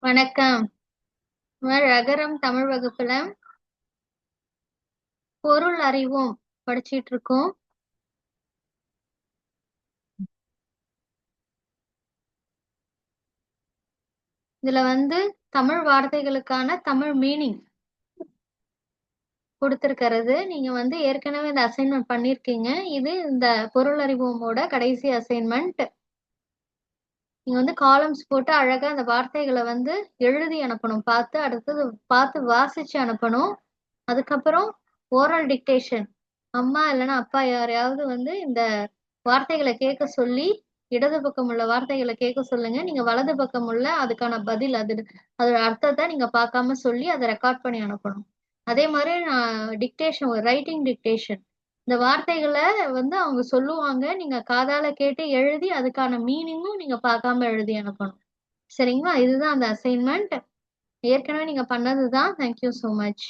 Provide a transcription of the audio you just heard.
வணக்கம். ரகரம் தமிழ் வகுப்புல பொருள் அறிவோம் படிச்சிட்டு இருக்கோம். இதுல தமிழ் வார்த்தைகளுக்கான தமிழ் மீனிங் கொடுத்திருக்கிறது. நீங்க ஏற்கனவே இந்த அசைன்மெண்ட் பண்ணிருக்கீங்க. இது இந்த பொருள் அறிவோமோட கடைசி அசைன்மெண்ட். நீங்க காலம்ஸ் போட்டு அழகா அந்த வார்த்தைகளை எழுதி அனுப்பணும். அடுத்தது பார்த்து வாசிச்சு அனுப்பணும். அதுக்கப்புறம் ஓரல் டிக்டேஷன், அம்மா இல்லைன்னா அப்பா யாரையாவது இந்த வார்த்தைகளை கேட்க சொல்லி இடது பக்கம் உள்ள வார்த்தைகளை கேட்க சொல்லுங்க. நீங்க வலது பக்கம் உள்ள அதுக்கான பதில் அதோட அர்த்தத்தை நீங்க பார்க்காம சொல்லி அதை ரெக்கார்ட் பண்ணி அனுப்பணும். அதே மாதிரி டிக்டேஷன், ரைட்டிங் டிக்டேஷன், இந்த வார்த்தைகளை அவங்க சொல்லுவாங்க, நீங்க காதால கேட்டு எழுதி அதுக்கான மீனிங்கும் நீங்க பார்க்காம எழுதி அனுப்பணும். சரிங்களா? இதுதான் அந்த அசைன்மெண்ட். ஏற்கனவே நீங்க பண்ணதுதான். Thank you so much.